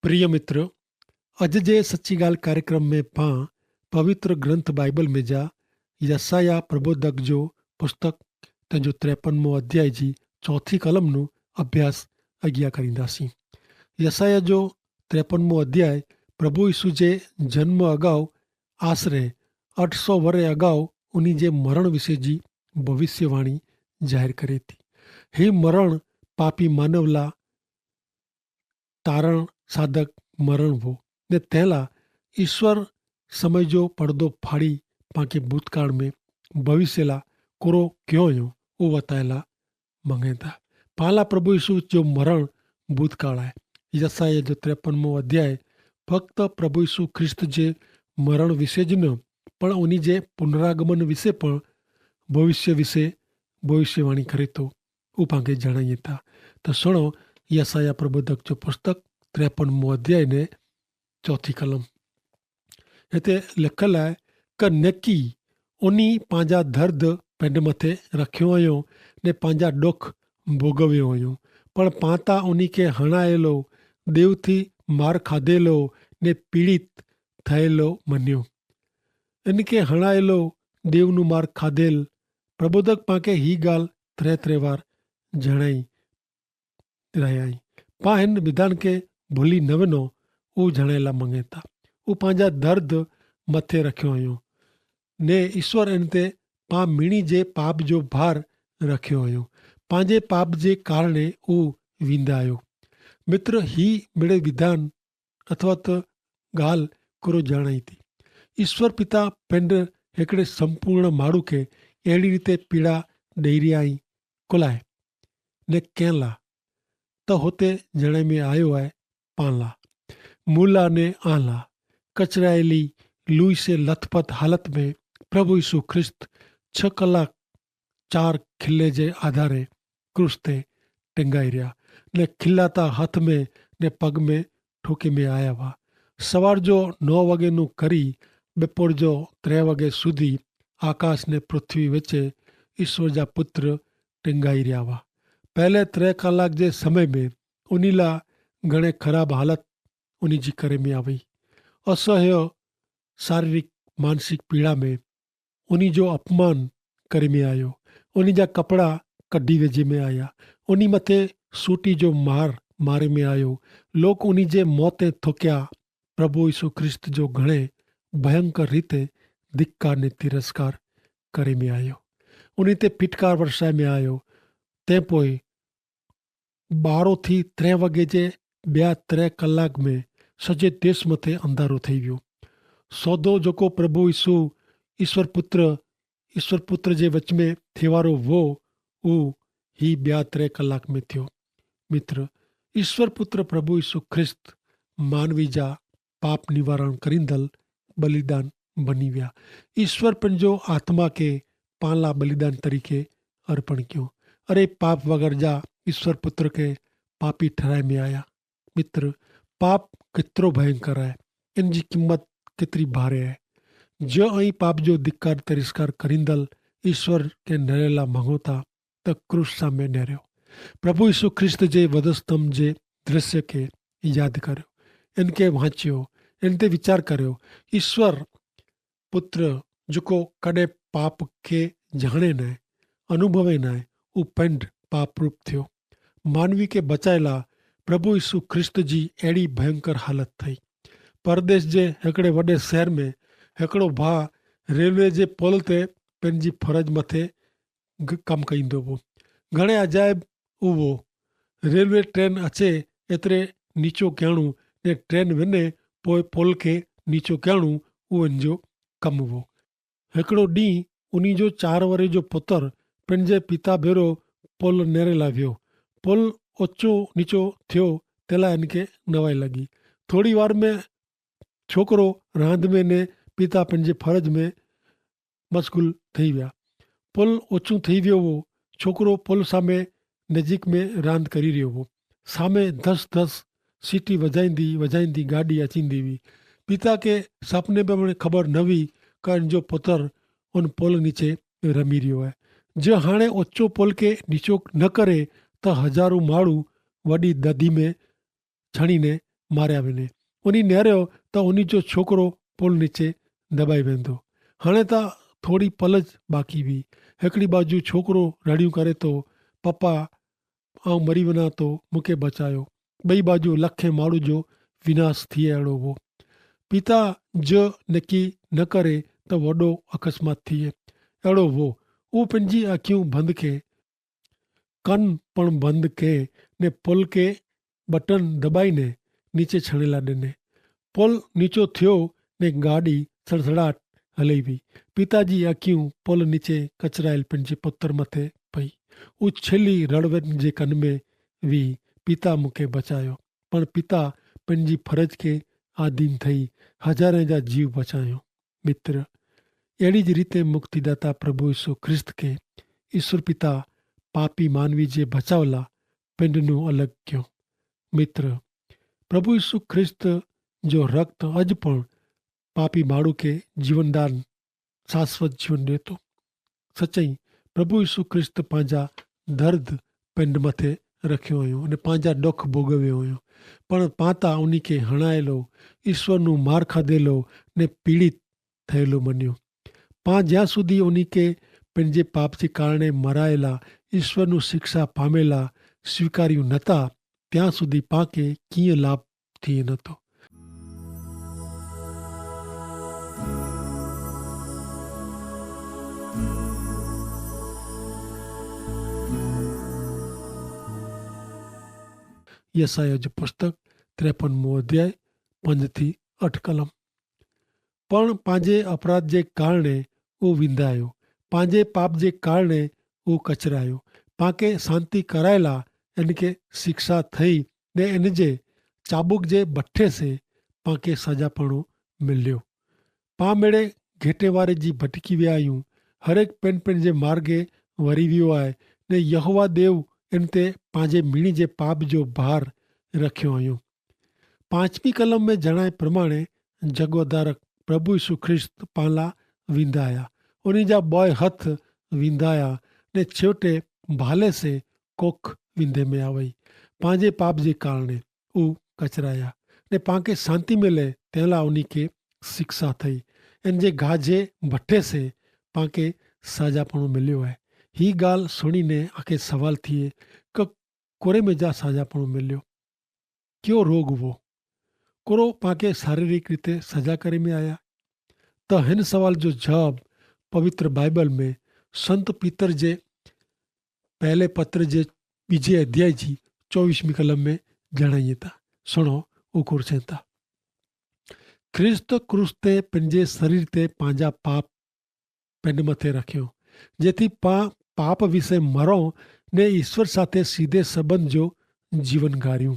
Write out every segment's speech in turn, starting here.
प्रिय मित्र, अॼु जे सची ॻाल्हि कार्यक्रम में पां पवित्र ग्रंथ बाइबल में जा यसाया प्रबोधक जो पुस्तक तंहिंजो 53 अध्याय जी चौथी कलमનું અભ્યાસ અગિયા કરીंदासीं। यसाया जो 53 અધ્યાય પ્રભુ ઈસુ જે જન્મ અગાઉ આશરે 800 વર્ષ અગાઉ ઉની જે મરણ વિશે जी ભવિષ્યવાણી જાહેર કરી હતી। હે મરણ પાપી માનવલા તારણ સાધક મરણ वो ने तहला ईश्वर समय जो पर्दो फाड़ी पाके भूतकाल में भविष्यला कोरो क्यों हो वो बताएला मंगे था। पाला प्रभु यीशु जो मरण भूतकाल है। यसाया जो 53 अध्याय फक्त प्रभु यीशु ख्रिस्त जे मरण विषे ज न पण उनी जे पुनरागमन विषे पण भविष्य विषे भविष्यवाणी करे तो वो पाके जणाइए था। तो सुनो यसाया प्रबोधक जो पुस्तक 53 अध्याय ने चौथी कलम हिते लिखल है क नकी उनी पंहिंजा दर्द पंड मथे रखियो हुयो ने पंहिंजा दुख भोगव्यो हुयो पण पाता उनी के हणायेलो देव थी मार खाधेलो ने पीड़ित थयेलो मन्यो। इनके हणायेलो देवनु मार खाधेल प्रबोधक पाके ही गाल त्रे वार जणाई रहा पा हिन विधान के भूली न वनो वो जणेला मंगे था। वो पंहिंजा दर्द मथे रखियो हुयो ने ईश्वर इन ते पा मीणी जे पाप जो भार रखियो हुयो पंहिंजे पाप जे कारणे वो वींदा आयो। मित्र ही मिड़े विधान अथवा तो गाल करो जाणाई थी। ईश्वर पिता पिंड हिकिड़े संपूर्ण माण्हू खे अहिड़ी रीते पीड़ा ॾेई रहिया आई कुलाए ने कंहिं तो होते जणे में आयो है पाला मूला ने आला कचराएली लुई से लथपथ हालत में प्रभु यीशु ख्रिस्त 6 कलाक 4 खिले जे आधारे क्रूस ते टिंगाई रहा ने खिलाता हाथ में ने पग में ठोके में आया हुआ। सवार जो 9 वगे नु करी बपोर जो 3 वगे सुधी आकाश ने पृथ्वी वच्चे ईश्वर जा पुत्र टिंगाई रहा हुआ। पहले 3 कलाक जे समय में उनीला घणे खराब हालत उनी जी करे में आई। असह्य शारीरिक मानसिक पीड़ा में उनी जो अपमान करे में आयो। उनी जा कपड़ा कढी वेझे में आया। उनी मथे सूटी जो मारे में आयो। लोग उनी जे मौते थुकिया। प्रभु यीशु ख्रिस्त जो घणे भयंकर रीते धिक्कार ने तिरस्कार करे में आयो। उनी ते फिटकार वर्षाए में आयो। ते पोइ 12 थी 3 वगे जे ॿिया 3 कलाक में सॼे देश मथे अंधारो थी वियो। सौदो जेको प्रभु यीशु ईश्वर पुत्र जे विच में थिए वारो वो ही ॿिया 3 कलाक में थियो। मित्र ईश्वर पुत्र प्रभु यीशु ख्रिस्त मानवी जा पाप निवारण करींदल बलिदान बनी विया। ईश्वर पंहिंजो आत्मा के पाला बलिदान तरीके अर्पण कयो। अरे पाप वगर जा ईश्वर पुत्र के पापी ठहराए में आया। मित्र पाप कितरो भयंकर है, इन जी कीमत कितरी भारे है। जो आई पाप जो धिक्कार तिरस्कार करींदल ईश्वर के नरेला मंगो था त क्रूस सामे नहरियो। प्रभु यीशु ख्रिस्त जे वधस्तंभ जे दृश्य के याद करियो, इनके वांचियो, इन ते विचार करियो। ईश्वर पुत्र जेको कॾहिं पाप के जाने न अनुभवे न उ पिंड पाप रूप थियो। मानवी के बचाएला प्रभु यीशु ख्रिस्त जी अहिड़ी भयंकर हालत थी। परदेश जे हिकिड़े वॾे शहर में हिकिड़ो भाउ रेलवे जे पुल ते पंहिंजी फर्ज मथे कमु कईंदो हो। घणे अजायब उहो रेलवे ट्रेन अचे एतिरे नीचो करणु ने ट्रेन वञे पोइ पुल खे नीचो करणु उहो इन जो कमु हो। हिकिड़ो ॾींहुं उन जो 4 वरे जो पुत्र पंहिंजे पिता भेरो पुल नेरे लाइ वियो। पुल ऊचो नीचो थियो तेला इनके नवाई लगी। थोड़ी वार में छोकरो रांद में ने पिता पंहिंजे फर्ज में मशगूल थी विया। पुल ऊचो थी वियो हो। छोकरो पुल सामे नजीक में रांद करी रहियो हो। सामे 10 सीटी वजाईंदी गाड़ी अचींदी हुई। पिता के सपने में खबर न हुई का इनजो पुत्र उन पुल नीचे रमी रहियो है। जो हाणे ऊचो पुल के नीचो न करे तो हजारों माण्हू वॾी दधी में छणी ने मारिया वञे। उन निहारियो त उन जो छोकिरो पुल नीचे दॿाई वेंदो। हाणे त थोरी पल ज बाक़ी हुई। हिकिड़ी बाजू छोकिरो रड़ियूं करे थो, पप्पा आउं मरी वञा थो, मूंखे बचायो। ॿई बाजू लखे माण्हू जो विनाश थिए अहिड़ो हो। पिता जो नकी न करे त वॾो अकस्मात थिए अहिड़ो हो। उहो पंहिंजी अखियूं बंदि के, कन पण बंदि के ने पुल के बटन दॿाईने नीचे छणेला ॾिने। पुल नीचो थियो ने गाॾी सड़सड़ाहट हली हुई। पिता जी अखियूं पुल नीचे कचरायल पंहिंजे पुत्र मथे पई। उहो छिली रड़वन जे कन में हुई, पिता मूंखे बचायो। पण पिता पंहिंजी फर्ज के आधीन थई हज़ारनि जा जीव बचायो। मित्र, अहिड़ी ज रीते मुक्तिदाता प्रभु यीशु ख्रिस्त के ईश्वर पिता पापी मानवी जे बचाव लाइ पिंडनो अलॻि कयो। मित्र, प्रभु यीशु ख्रिस्त जो रक्त अॼु पण पापी माण्हू के जीवनदान शाश्वत जीवन ॾिए थो। सच्चाई प्रभु यीशु ख्रिस्त पंहिंजा दर्द पिंड मथे रखियो हुयो अने पंहिंजा ॾुख भोगवियो हुयो। पण पाता उन खे हणायलो, ईश्वरનું मार खाधेलो ने पीड़ित થયેલો મન્યો। જ્યાં સુધી ઉન કે पंहिंजे पाप जे कारणे मराયેલા, ઈશ્વરનું શિક્ષા પામેલા સ્વીકાર્યું નહોતા, ત્યાં સુધી પાકે कीअं લાભ थिए नथो। यसाया जो पुस्तक 53 अध्याय 5 થી 8 कलम। पण पंहिंजे अपराध जे कारणे उहो विंधायो, पंहिंजे पाप जे कारणे उहो कचरायो। पाके शांति करायला इनके शिक्षा थई ने इन जे चाबुक जे बठे से पाके सजापणो मिलियो। पा मेड़े घेटे वारे जी भटकी विया आहियूं। हर एक पिन जे मार्गे वरी वियो आहे ने यहोवा देव इन ते पंहिंजे मीणी जे पाप जो भार रखियो आहियूं। 5वीं कलम में जणाए प्रमाणे जगवदारक प्रभु यीशु ख्रिस्त पाला विंधाया, उन्हीं जा बॉय हथ विंधाया ने छेवटे भाले से कोख विंधे में आवई। पंहिंजे पाप जे कारणे उ कचराया ने पाके शांति मिले तेला उन्हीं के शिक्षा थई। इन जे गाजे भट्टे से पाके साजापणो मिलियो है। ही गाल सुनीने आके सवाल थिए क कोरे में जा साजापणो मिलियो, क्यों रोग हुओ? कोरो पाके शारीरिक रीते सजा करे में आया? त हिन सवाल जो जवाब पवित्र बाइबल में संत पीतर जे पहले पत्र जे 2 अध्याय जी 24वीं कलम में जणाइए था। सुनो उकुर था, ख्रिस्त क्रूस ते पंहिंजे शरीर ते पंहिंजा पाप पिंड मथे रखियो, जेथी पाप विषे मरो ने ईश्वर साथे सीधे संबंध जो जीवन गारियूं।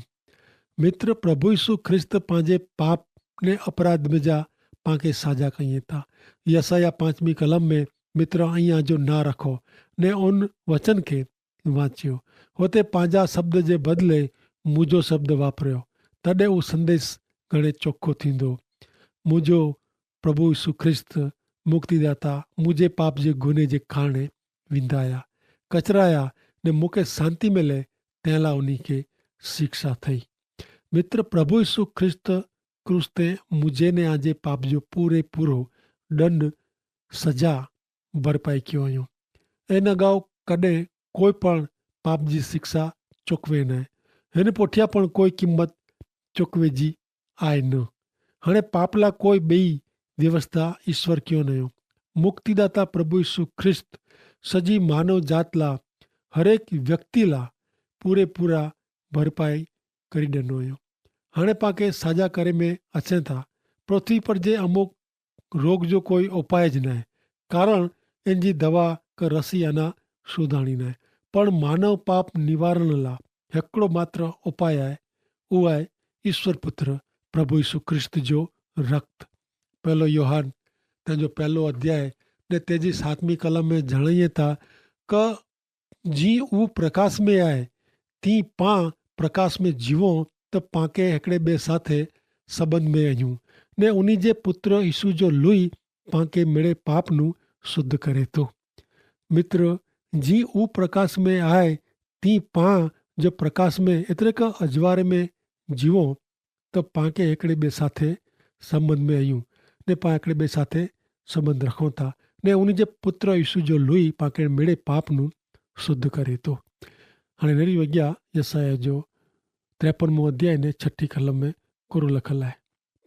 मित्र, प्रभु यीशु ख्रिस्त पंहिंजे पाप ने अपराध में जा पाके साजा कईं था। यसाया 5वीं कलम में मित्र अइयां जो ना रखो ने उन वचन के वाचियो। होते पंहिंजा शब्द जे बदले मुंहिंजो शब्द वापरियो, तॾहिं उहो संदेश घणे चोखो थींदो। मुंहिंजो प्रभु यीशु ख्रिस्त मुक्तिदाता मुंहिंजे पाप जे गुने जे कारणे विंधाया, कचराया ने मूंखे शांति मिले तंहिं लाइ उन खे शिक्षा थई। मित्र, प्रभु यीशु ख्रिस्त क्रूस ते मुझे ने आजे पाप जो पूरो दंड सजा भरपाई कयो हुयो। इन अगाऊ कॾहिं कोई पण पाप जी शिक्षा चुकवे न, हिन पुठियां पण कोई क़ीमत चुकवे जी आहे न। हाणे पाप लाइ कोई ॿी व्यवस्था ईश्वर कयो न हुयो। मुक्तिदाता प्रभु यीशु ख्रिस्त सजी मानव जात लाइ हर एक व्यक्ति लाइ पूरा भरपाई करी ॾिनो हुयो। हाणे पाके साजा करे में अचनि था। पृथ्वी पर जे अमुक रोग जो कोई उपाय ज न आहे, कारण इन जी दवा का रसी अना सुधाणी न आहे। पण मानव पाप निवारण लाइ हिकिड़ो मात्र उपाय आहे, उहो आहे ईश्वर पुत्र प्रभु यीशु ख्रिस्त जो रक्त। पहलो योहान तंहिंजो 1 अध्याय ने तेजी 7वीं कलम में जणाइए था क जी उहो प्रकाश में आहे ती पां प्रकाश में जीवो त पाके हिकिड़े ॿिए साथे संबंध में आहियूं ने उन्हीं जे पुत्र यीशु जो लुई पाके मिड़े पाप नू शुद्ध करे थो। मित्र, जी ऊ प्रकाश में आए ती पां जो प्रकाश में एतिरे का अजवारे में जीवो त पांखे हिकिड़े ॿिए साथे संबंध में आहियूं ने पाण हिकिड़े ॿिए साथे संबंध रखूं था ने उन जे पुत्र यीशु जो लोही पांखे मिड़े पाप नूं शुद्ध करे थो। हाणे वरी अॻियां यसाया जो 53 अध्याय ने 6 कलम में कुरो लखल आहे,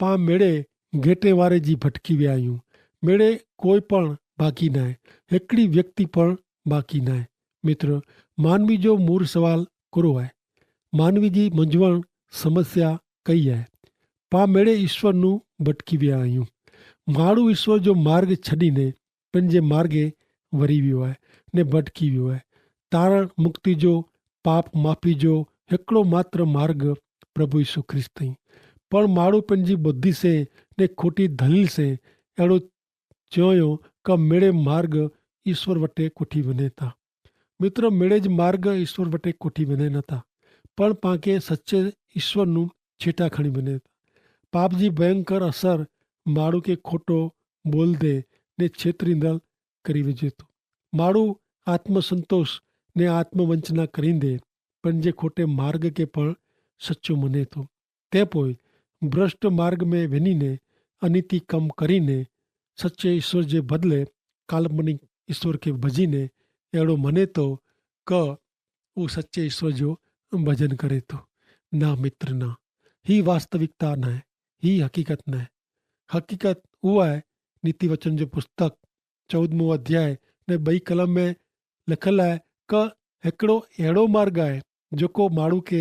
पाण मेड़े घेटे वारे जी भटकी विया आहियूं, मेड़े कोई पण बाक़ी न आहे, हिकिड़ी व्यक्ति पण बाक़ी न आहे। मित्र, मानवी जो मूल सवाल कुरो आहे, मानवी जी मंझवण समस्या कई आहे, पाण मेड़े ईश्वर नूं भटकी विया आहियूं। माण्हू ईश्वर जो मार्ग छॾीने पंहिंजे मार्गे वरी वियो आहे ने भटकी वियो आहे। तारण मुक्ति जो, पाप माफ़ी जो हिकिड़ो मात्र मार्ग प्रभु यीशु ख्रिस्त ई। पर माण्हू पंहिंजी बुद्धि से ने खोटी दलील से अहिड़ो चयो क मेड़े मार्ग ईश्वर वटि कोठी वञे था। मित्र, मेड़े ज मार्ग ईश्वर वटि कोठी वञे नथा, पण पांखे सचे ईश्वर नूं छेटा खणी वञे था। पाप जी भयंकर असर माण्हू खे खोटो बोलंदे ने छेतरींदड़ करी विझे थो। माण्हू आत्मसंतोष ने आत्मवंचना करींदे पंहिंजे खोटे मार्ग खे पण सचो मञे थो। तंहिं पोइ भ्रष्ट मार्ग में वञी ने अनिति कम करीने सचे ईश्वर जे बदिले काल्पनिक ईश्वर खे भजीने अहिड़ो मञे थो क उहो सचे ईश्वर जो भजन करे थो। ना मित्र, ना, ही वास्तविकता न आहे, ही हक़ीक़त न आहे। हक़ीक़त उहा आहे, नीति वचन जो पुस्तक 14 अध्याय ने 2 कलम में लिखल आहे क हिकिड़ो अहिड़ो मार्ग आहे जेको माण्हू खे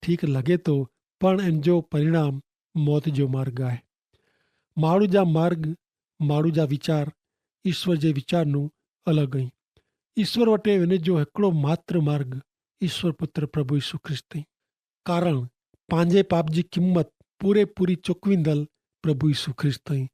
ठीकु लॻे थो, पण इन जो परिणाम मौत जो मार्ग आहे। माण्हू जा मार्ग, माण्हू जा वीचार ईश्वर जे वीचार नूं अलॻि आहिनि। ईश्वर वटि वञण जो हिकिड़ो मात्र मार्ग ईश्वर पुत्र प्रभु यीशु ख्रिस्त ई। कारण पंहिंजे पाप जी क़ीमत पूरी चुकवींदड़ प्रभु यीशु ख्रिस्त ई।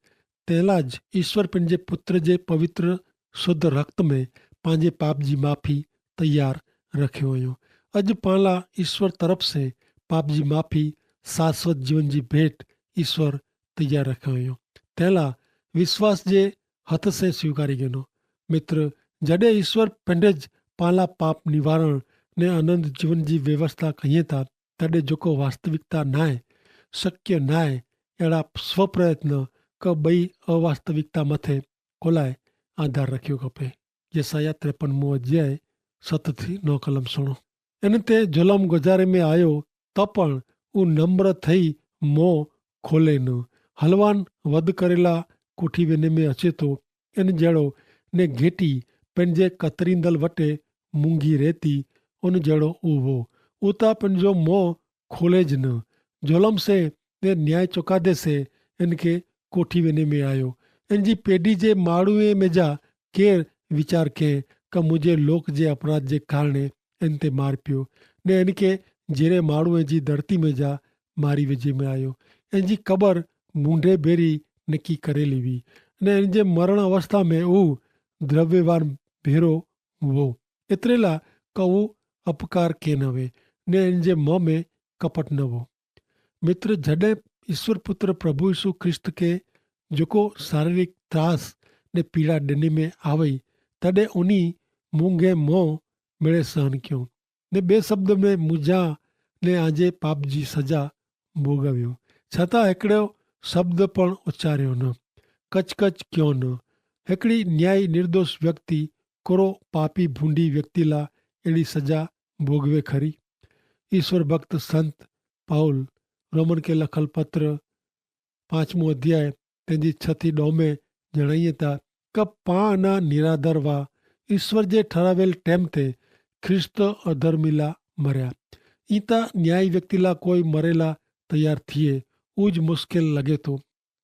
तंहिं लाइ ईश्वर पंहिंजे पुत्र जे पवित्र शुद्ध रक्त में पंहिंजे पाप जी माफ़ी तैयार रखियो हुयो। अॼु पाण लाइ ईश्वर तरफ़ से पाप जी माफ़ी, शाश्वत जीवन जी भेंट ईश्वर तैयार रखियो हुयो। तंहिं लाइ विश्वास जे हथ से स्वीकारी गिनो। मित्र, जॾहिं ईश्वर पंहिंजे पाण लाइ पाप निवारण ने आनंद जीवन जी व्यवस्था कई था, तॾहिं जेको वास्तविकता न आहे, शक्य न आहे, अहिड़ा स्वप्रयत्न क ॿई अवास्तविकता मथे खोलाए आधार रखियो खपे। यसाया 53 अध्याय 7 थी 9 कलम सुणो। इन ते जुलम गुज़ारे में आयो त पण हू नम्र थई मों खोले न, हलवान वध करेला कोठी वञे में अचे थो, इन जहिड़ो ने घेटी पंहिंजे कतरींदल वटि मूंगी रहती, उन जहिड़ो उहो उता पंहिंजो मों खोले ज न। जुलम से ने न्याय चुकादे से इनखे कोठी वञे में आयो। इन जी पेढी जे माण्हूअ में जा केर वीचार के क मुंहिंजे लोक जे अपराध जे कारण इन ते मार पियो ने इनखे जहिड़े माण्हूअ जी धरती में जा मारी विझे में आयो। इन जी क़बर मूंढे बेरी निकी करेली हुई ने इन जे मरण अवस्था में हू द्रव्यवान भेरो हो। एतिरे लाइ क हू अपकार के न वे ने इन जे मुंहं में कपट न हो। मित्र, जॾहिं ईश्वर पुत्र प्रभु यीशु ख्रिस्त खे जेको शारीरिक त्रास ने पीड़ा ॾिनी में आवई, तॾहिं उन मूंगे मों मिड़े सहन कयो ने ॿिए शब्द में मुंहिंजा ने आजे पाप जी सजा भोगवियो। छाता हिकिड़ो शब्द पण उचारियो न, कच कच कयो न। हिकिड़ी न्याय निर्दोष व्यक्ति, कोरो पापी भूंडी व्यक्ति ला अहिड़ी सजा भोगवे खरी। ईश्वर भक्त संत पाउल रोमन के लखल पत्र 5 अध्याय तंहिंजी 6 में जणाइए था क पां ना निरादर वा ईश्वर जे ठरावियल टाइम ते ख्रिस्त अधर्मी ला मरिया। ईता न्याय व्यक्ति ला कोई मरेला तैयार थिए उज मुश्किल लगे तो,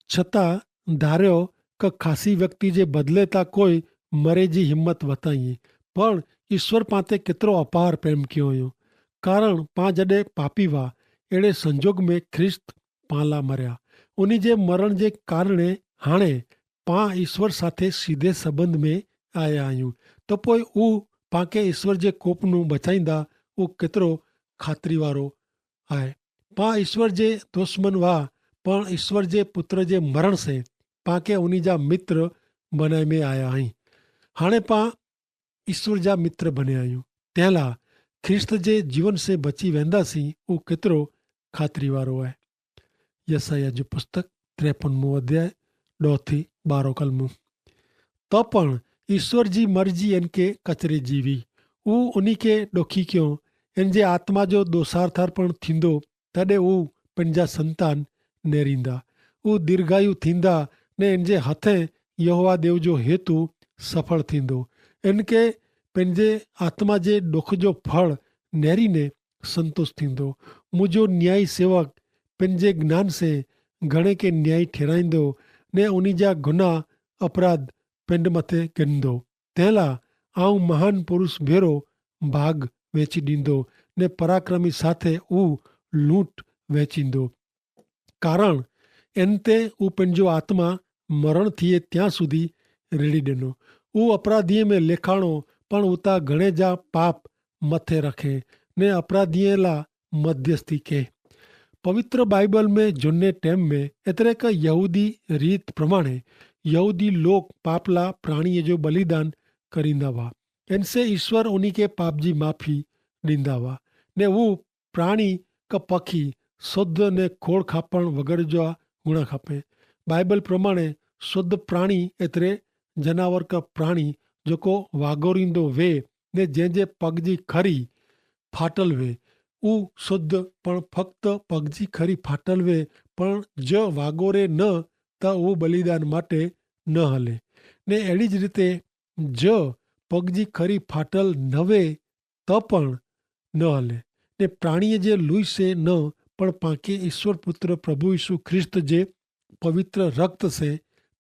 छता धारियो क खासी व्यक्ति जे बदले ता कोई मरे जी हिम्मत वताई। पर ईश्वर पाते केतिरो अपार प्रेम कयो हुयो। कारण पां जॾहिं पापी हुआ, अहिड़े संजोग में ख्रिस्त पां ला मरिया। उन जे मरण जे कारण हाणे पां ईश्वर साथे सीधे संबंध में आया आहियूं। त पोइ हू पांखे ईश्वर जे कोप नूं बचाईंदा, उहो केतिरो ख़ातिरी वारो आहे। पां ईश्वर जे दुश्मन हुआ, पण ईश्वर जे पुत्र जे मरण से पांखे उन जा मित्र बनाए में आया आहियूं। हाणे पां ईश्वर जा मित्र बनिया आहियूं। तंहिं लाइ ख्रिस्त जे जीवन से बची वेंदासीं, उहो केतिरो ख़ातिरी वारो आहे। यसाया जो पुस्तक 53 अध्याय 2-12 कलमों। तो पण ईश्वर जी मर्जी इनके कचरे जीवी ऊ उन्हीं के डोखी क्यों इन जे आत्मा जो दोसार पण थींदो तॾहिं ऊ पंहिंजा संतान नेरींदा ऊ दीर्घायु थींदा ने इन जे हथे यहोवा देव जो हेतु सफल थींदो। इनके पंहिंजे आत्मा जे दुख जो फल नेरीने संतोष थींदो। मुंहिंजो न्यायी सेवक पंहिंजे ज्ञान से घणे के न्यायी ठहिराईंदो ने उन्हीं जा गुनाह अपराध पिंड मथे गिनंदो। तंहिं लाइ आऊं महान पुरुष भेरो भाग वेची ॾींदो ने पराक्रमी साथे ऊ लूंट वेचींदो। कारण इन ते ऊ पंहिंजो आत्मा मरण थिए ત્યાં સુધી રેડી ॾिनो। ऊ अपराधीअ में लेखाणो पण उता घणे जा पाप मथे रखे ने अपराधीअ लाइ मध्यस्थी के। पवित्र बाइबल में झूने टाइम में एतिरे का यहूदी रीत प्रमाणे यहूदी लोग पाप ला प्राणीअ जो बलिदान करींदा हुआ। इनसे ईश्वर उन्हीं के पाप जी माफ़ी ॾींदा हुआ ने वो प्राणी का पखी शुद्ध ने खोड़ खापण वग़ैरह जो हुअणु खपे। बाइबल प्रमाणे शुद्ध प्राणी एतिरे जनावर का प्राणी जेको वागोरींदो वे ने जंहिंजे पग जी खरी फाटल वे ऊ शुद्ध पण फक्त पग जी खरी फाटल वे पण जो वागोरे न त वो बलिदान माटे न हले ने एड़ी ज रीते जो पग जी खरी फाटल न वे त पण न हले ने प्राणीअ जे लुई से न पण पाके ईश्वर पुत्र प्रभु यीशु ख्रिस्त जे पवित्र रक्त से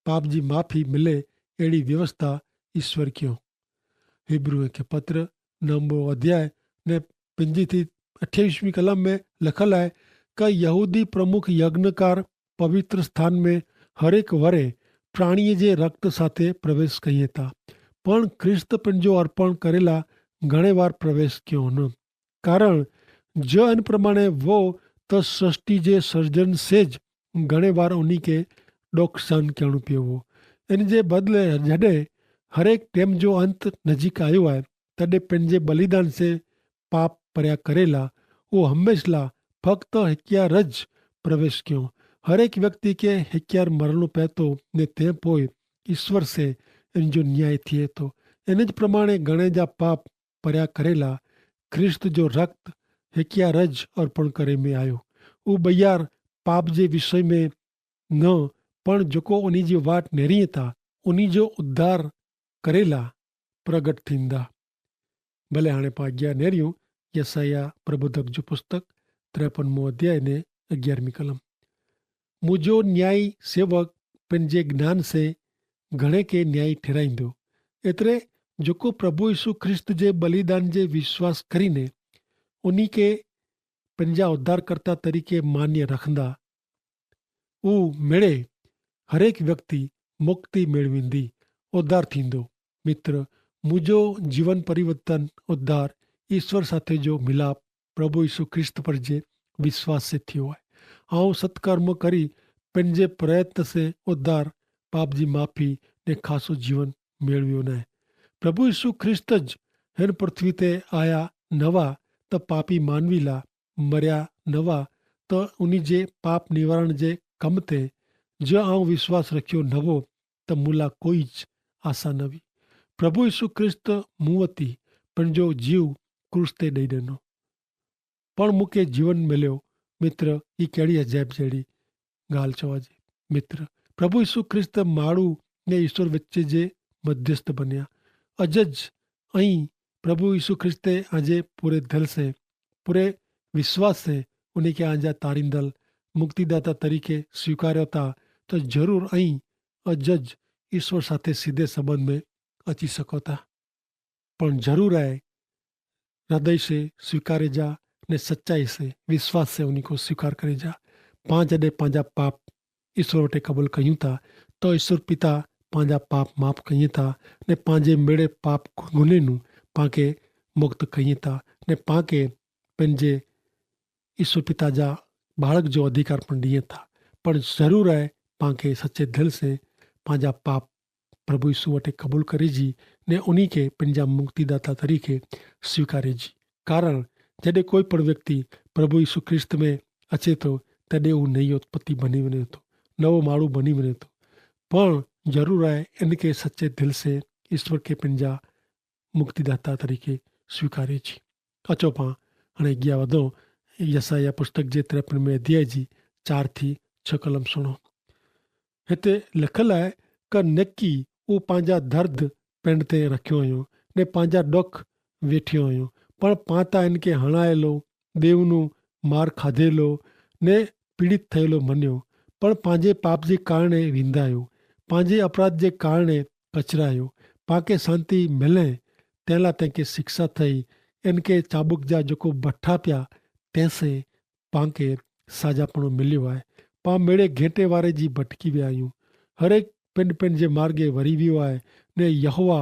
पाप जी माफ़ी मिले एड़ी व्यवस्था ईश्वर क्यों। हिब्रू के पत्र 9 अध्याय ने 5 થી 28वीं कलम में लखल है कि यहूदी प्रमुख यज्ञकार पवित्र स्थान में हरेक वरे प्राणीअ जे रक्त साथे प्रवेश कईए था पण ख्रिस्त पंहिंजो अर्पण करेला घणे वार प्रवेश क्यों न। कारण जो इन प्रमाणे वो तो सृष्टि जे सर्जन से ज घणे वार उन्हीं के डोक सहन करणो पियो हो। इन जे बदले जॾहिं हरेक टेम जो अंत नजीक आयो है तॾहिं पंहिंजे बलिदान से पाप पर्या करेला वो हमेशा फक्त हिकिया रज प्रवेश क्यों। हरेक व्यक्ति के हिकियार मरणो पै तो ने ते पोइ ईश्वर से इन जो न्याय थिए तो। इन ज प्रमाणे घणे जा पाप पर्या करेला ख्रिस्त जो रक्त हिकिया रज अर्पण करे में आयो। वो बयार पाप जे विषय में न पण जेको उन्हीं जी वाट नेरीए था उन्हीं जो उद्धार करेला प्रगट थींदा। भले हाणे पां अॻियां नेरियूं यसाया प्रबोधक जो पुस्तक 53 अध्याय ने 11वीं कलम। मुझो न्यायी सेवक पंहिंजे ज्ञान से घणे के न्यायी ठहिराईंदो एतिरे जेको प्रभु यीशु ख्रिस्त जे बलिदान जे विश्वास करीने उन्हीं के पंहिंजा उद्धारकर्ता तरीके मान्य रखंदा ऊ मेड़े हरेक व्यक्ति मुक्ति मेळवींदी उद्धार थींदो। मित्र मुझो जीवन परिवर्तन उद्धार ईश्वर साथे जो मिलाप प्रभु यीशु ख्रिस्त पर जे विश्वास से थियो है। आऊं सत्कर्म करी पंहिंजे प्रयत्न से उद्धार पाप जी माफ़ी ने खासो जीवन मेळव्यो न। प्रभु यीशु ख्रिस्त ज हिन पृथ्वी ते आया नवा त पापी मानवी ला मरिया नवा त उन्हीं जे पाप निवारण जे कम ते जो आऊं विश्वास रखियो नवो त मूला कोई ज आशा न हुई। प्रभु यीशु ख्रिस्त मूं वती पंहिंजो जीव क्रूस ते ॾेई ॾिनो पण मूंखे जीवन मिलियो। मित्र ही कहिड़ी अजाइब जहिड़ी ॻाल्हि चवाजे। मित्र प्रभु यीशु ख्रिस्त माण्हू ने ईश्वर विच जे मध्यस्थ बनिया अजज ऐं प्रभु यीशु ख्रिस्त आजे पूरे दिल से पूरे विश्वास से उन्हीं के आजा तारींदल मुक्तिदाता तरीके स्वीकार्यो था तो जरूर ऐं अजज ईश्वर साथे सीधे संबंध में अची सको था। पण जरूर है हृदय से स्वीकारे जा ने सच्चाई से विश्वास से उन्हीं को स्वीकार करे जा। पांच जॾहिं पंहिंजा पाप ईश्वर वटि क़बूल कयूं था तो ईश्वर पिता पंहिंजा पाप माफ़ कयूं था ने पंहिंजे मेड़े पाप गुनहनु पाके मुक्त कयूं था ने पाके पंहिंजे ईश्वर पिता जा बालक जो अधिकार पण ॾिए था। पण ज़रूर है पाके सच्चे दिल से पंहिंजा पाप प्रभु यीशु वटि क़बूल करे जी ने उन्हीं के पंहिंजा मुक्तिदाता तरीके स्वीकारे जी। कारण जॾहिं कोई पण व्यक्ति प्रभु यीशु ख्रिस्त में अचे तो तॾहिं हू नई उत्पत्ति बनी वञे थो, नवो माण्हू बनी वञे थो। पण ज़रूरु आहे इन खे सचे दिलि से ईश्वर खे पंहिंजा मुक्तिदाता तरीक़े स्वीकारे छी। अचो पाण हाणे अॻियां वधूं। यसाया पुस्तक जे 53 अध्याय जी 4 थी 6 कलम सुणो। हिते लिखियलु आहे क नकी हू पंहिंजा दर्द पिंड ते रखियो हुयो ने पंहिंजा ॾुख वेठियो हुयो, पण पां त हिन खे हणायलो, देवनू मार खाधेलो ने पीड़ित थियलो मञियो, पण पंहिंजे पाप जे कारणे विंदायो, पंहिंजे अपराध जे कारणे कचरायो। पांखे शांति मिले तंहिं लाइ तंहिंखे शिक्षा थई। इनखे चाबुक जा जेको बठा पिया तंहिंसे पांखे साजापणो मिलियो आहे। पां मेड़े घेंटे वारे जी भटकी विया आहियूं। हरेक पिंड पिंड जे मार्गे वरी वियो आहे ने यहोवा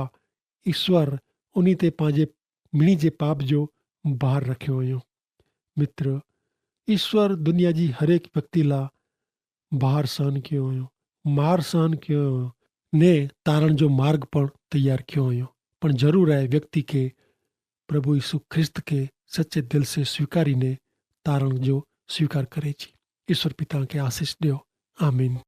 ईश्वर उन ते पंहिंजे मिणी जे पाप जो भार रखियो हुयो। मित्र, ईश्वर दुनिया जी हरेक व्यक्ति लाइ भार सहन कयो हुयो, मार सहन कयो हुयो ने तारण जो मार्ग पण तैयार कयो हुयो। पण ज़रूरु आहे व्यक्ति खे प्रभु यीशु ख्रिस्त खे सचे दिल से स्वीकारीने तारण जो स्वीकार करे छी। ईश्वर पिता खे आशीष ॾियो। आमीन।